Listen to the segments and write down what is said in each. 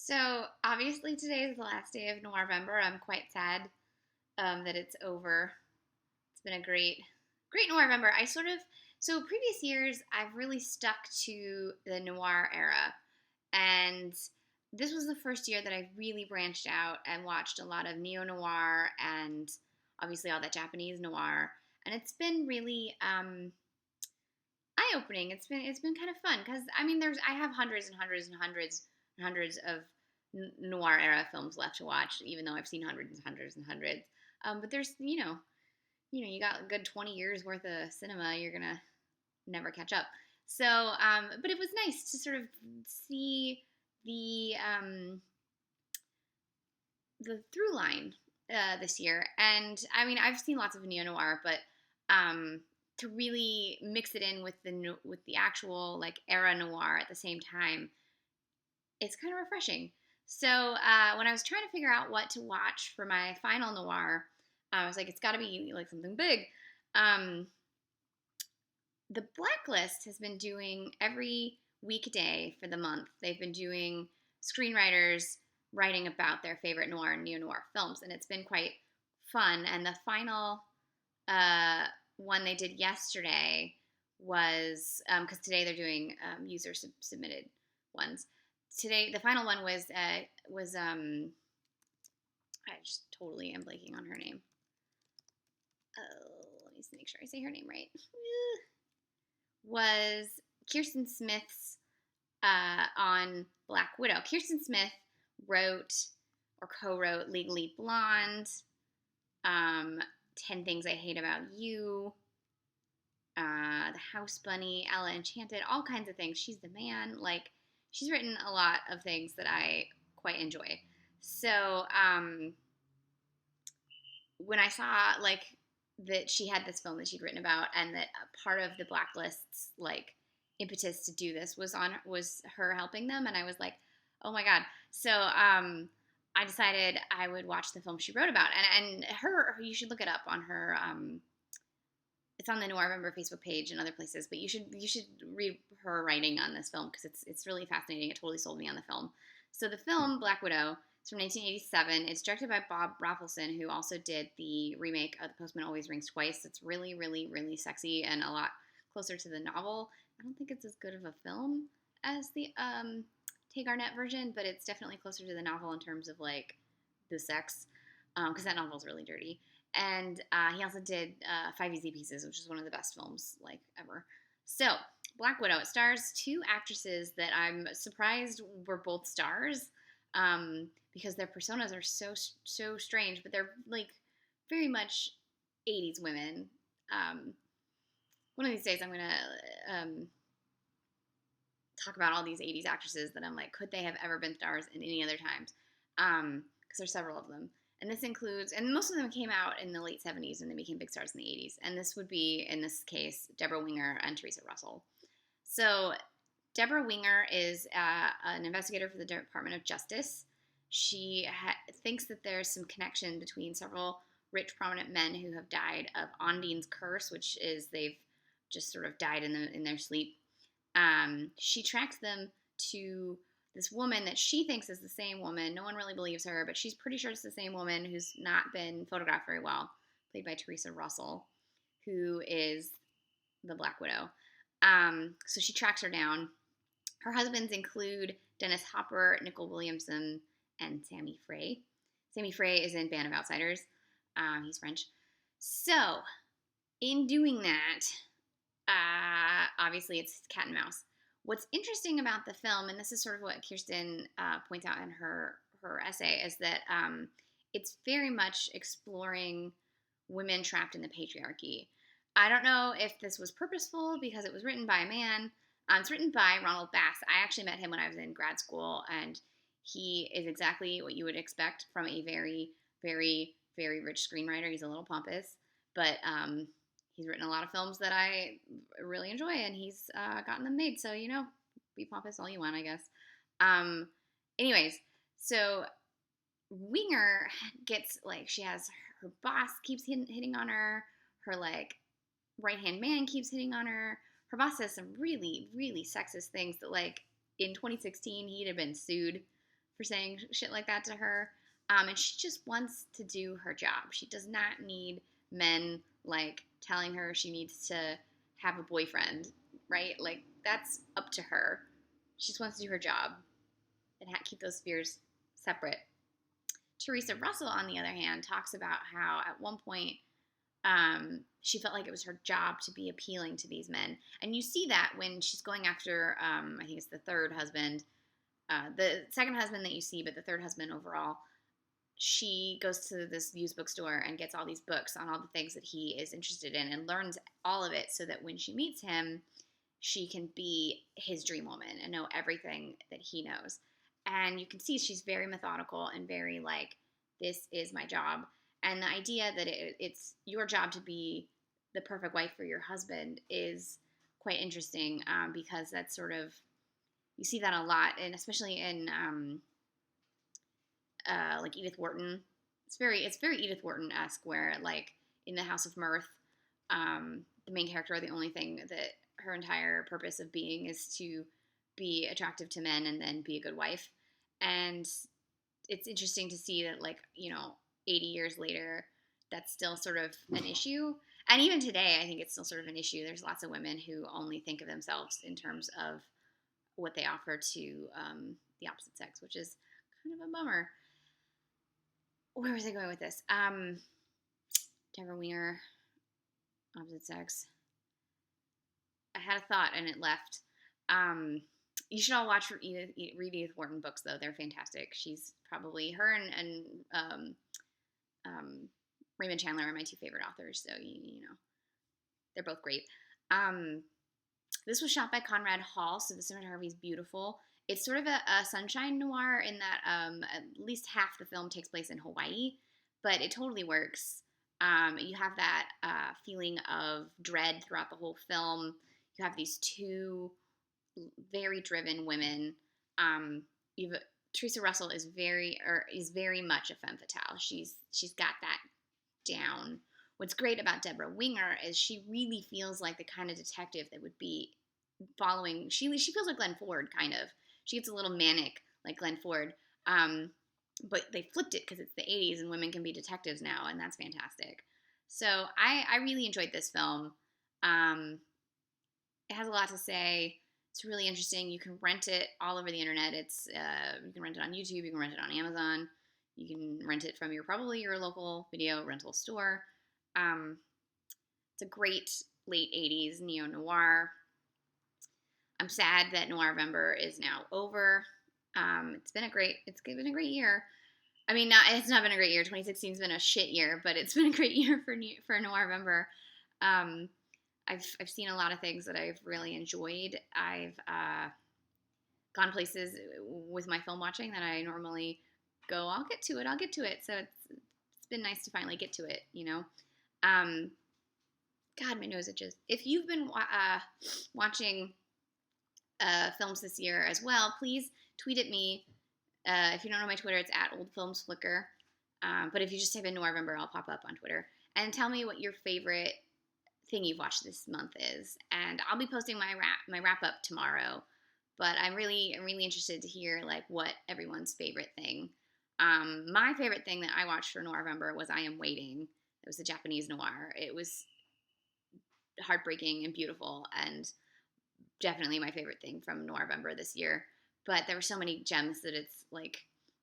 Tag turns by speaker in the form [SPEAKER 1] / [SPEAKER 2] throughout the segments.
[SPEAKER 1] So obviously today is the last day of Noirvember. I'm quite sad that it's over. It's been a great Noirvember. So previous years I've really stuck to the noir era, and this was the first year that I really branched out and watched a lot of neo noir and obviously all that Japanese noir, and it's been really eye opening. It's been kind of fun because I have hundreds and hundreds and hundreds and hundreds of noir era films left to watch, even though I've seen hundreds and hundreds and hundreds. But there's you got a good 20 years worth of cinema. You're gonna never catch up. So, but it was nice to sort of see the through line this year. And I've seen lots of neo noir, but to really mix it in with the actual like era noir at the same time, it's kind of refreshing. So when I was trying to figure out what to watch for my final noir, I was like, it's got to be like something big. The Blacklist has been doing every weekday for the month. They've been doing screenwriters writing about their favorite noir and neo-noir films, and it's been quite fun. And the final one they did yesterday was, because today they're doing user-submitted ones. Today, the final one was I just totally am blanking on her name. Let me make sure I say her name right. Was Kirsten Smith's on Black Widow. Kirsten Smith wrote or co-wrote Legally Blonde, 10 Things I Hate About You, The House Bunny, Ella Enchanted, all kinds of things. She's the Man. Like, she's written a lot of things that I quite enjoy. So when I saw like that she had this film that she'd written about, and that part of the Blacklist's like impetus to do this was her helping them, and I was like, oh my god. So I decided I would watch the film she wrote about, and her, you should look it up on her. It's on the Noirvember Facebook page and other places, but you should read her writing on this film because it's really fascinating. It totally sold me on the film. So the film Black Widow, it's from 1987. It's directed by Bob Rafelson, who also did the remake of The Postman Always Rings Twice. It's really, really, really sexy and a lot closer to the novel. I don't think it's as good of a film as the Tay Garnett version, but it's definitely closer to the novel in terms of like the sex, because that novel's really dirty. And he also did 5 Easy Pieces, which is one of the best films like ever. So Black Widow, it stars two actresses that I'm surprised were both stars, because their personas are so strange, but they're like very much 80s women. One of these days I'm gonna talk about all these 80s actresses that I'm like, could they have ever been stars in any other times? Because there's several of them. And this includes, and most of them came out in the late 70s and they became big stars in the 80s. And this would be, in this case, Debra Winger and Theresa Russell. So Debra Winger is an investigator for the Department of Justice. She thinks that there's some connection between several rich, prominent men who have died of Ondine's curse, which is they've just sort of died in their sleep. She tracks them to this woman that she thinks is the same woman. No one really believes her, but she's pretty sure it's the same woman who's not been photographed very well, played by Theresa Russell, who is the Black Widow. So she tracks her down. Her husbands include Dennis Hopper, Nicole Williamson, and Sammy Frey. Sammy Frey is in Band of Outsiders. He's French. So, in doing that, obviously it's cat and mouse. What's interesting about the film, and this is sort of what Kirsten points out in her essay, is that it's very much exploring women trapped in the patriarchy. I don't know if this was purposeful because it was written by a man. It's written by Ronald Bass. I actually met him when I was in grad school, and he is exactly what you would expect from a very, very, very rich screenwriter. He's a little pompous, but he's written a lot of films that I really enjoy, and he's gotten them made. So, be pompous all you want, I guess. Anyways, so Winger gets, like, she has her boss keeps hitting on her. Her, like, right-hand man keeps hitting on her. Her boss says some really, really sexist things that, like, in 2016, he'd have been sued for saying shit like that to her. And she just wants to do her job. She does not need men like telling her she needs to have a boyfriend, right? Like that's up to her. She just wants to do her job and keep those fears separate. Theresa Russell, on the other hand, talks about how at one point she felt like it was her job to be appealing to these men. And you see that when she's going after, I think it's the third husband, the second husband that you see, but the third husband overall. She goes to this used bookstore and gets all these books on all the things that he is interested in and learns all of it so that when she meets him, she can be his dream woman and know everything that he knows. And you can see she's very methodical and very like, this is my job. And the idea that it's your job to be the perfect wife for your husband is quite interesting because that's sort of, you see that a lot, and especially in like Edith Wharton. It's very Edith Wharton-esque, where like in the House of Mirth, the main character, the only thing that her entire purpose of being is to be attractive to men and then be a good wife. And it's interesting to see that, like, 80 years later, that's still sort of an issue. And even today, I think it's still sort of an issue. There's lots of women who only think of themselves in terms of what they offer to the opposite sex, which is kind of a bummer. Where was I going with this? Debra Winger, opposite sex. I had a thought and it left. You should all read Edith Wharton books, though. They're fantastic. She's probably, her and Raymond Chandler are my two favorite authors, so they're both great. This was shot by Conrad Hall, so the cinematography is beautiful. It's sort of a sunshine noir in that at least half the film takes place in Hawaii, but it totally works. You have that feeling of dread throughout the whole film. You have these two very driven women. Theresa Russell is very much a femme fatale. She's got that down. What's great about Debra Winger is she really feels like the kind of detective that would be following. She feels like Glenn Ford, kind of. She gets a little manic like Glenn Ford, but they flipped it because it's the 80s and women can be detectives now, and that's fantastic. So I really enjoyed this film. It has a lot to say. It's really interesting. You can rent it all over the internet. It's you can rent it on YouTube. You can rent it on Amazon. You can rent it from probably your local video rental store. It's a great late 80s neo-noir. I'm sad that Noirvember is now over. It's been a great year. I mean, it's not been a great year. 2016's been a shit year, but it's been a great year for Noirvember. I've seen a lot of things that I've really enjoyed. I've gone places with my film watching that I normally go, I'll get to it. So it's been nice to finally get to it, God, my nose itches. If you've been watching films this year as well, please tweet at me. If you don't know my Twitter, it's @oldfilmsflicker. But if you just type in Noirvember, I'll pop up on Twitter. And tell me what your favorite thing you've watched this month is. And I'll be posting my wrap up tomorrow. But I'm really interested to hear like what everyone's favorite thing. My favorite thing that I watched for Noirvember was I Am Waiting. It was a Japanese noir. It was heartbreaking and beautiful, and definitely my favorite thing from Noirvember this year. But there were so many gems that it's like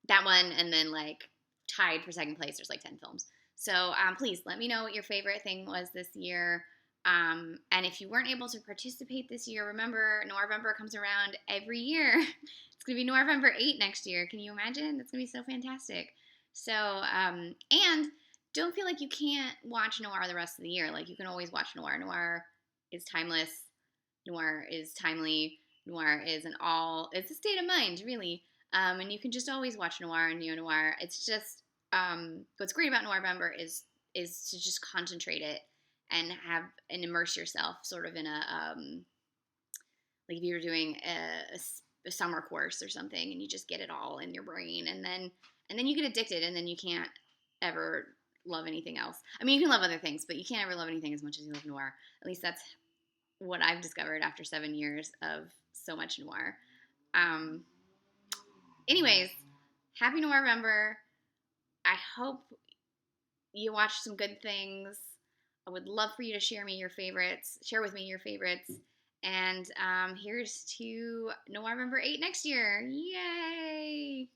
[SPEAKER 1] that one, and then like tied for second place, there's like 10 films. So please let me know what your favorite thing was this year. And if you weren't able to participate this year, remember Noirvember comes around every year. It's going to be Noirvember 8 next year. Can you imagine? That's going to be so fantastic. So, and don't feel like you can't watch noir the rest of the year. Like, you can always watch noir. Noir is timeless. Noir is timely. Noir is it's a state of mind, really. And you can just always watch noir and neo-noir. It's just, what's great about Noirvember is to just concentrate it and immerse yourself sort of in a, like if you were doing a summer course or something, and you just get it all in your brain, and then you get addicted, and then you can't ever love anything else. I mean, you can love other things, but you can't ever love anything as much as you love noir. At least that's what I've discovered after 7 years of so much noir. Anyways, Happy Noirvember. I hope you watch some good things. I would love for you to share with me your favorites. And here's to Noirvember 8 next year. Yay!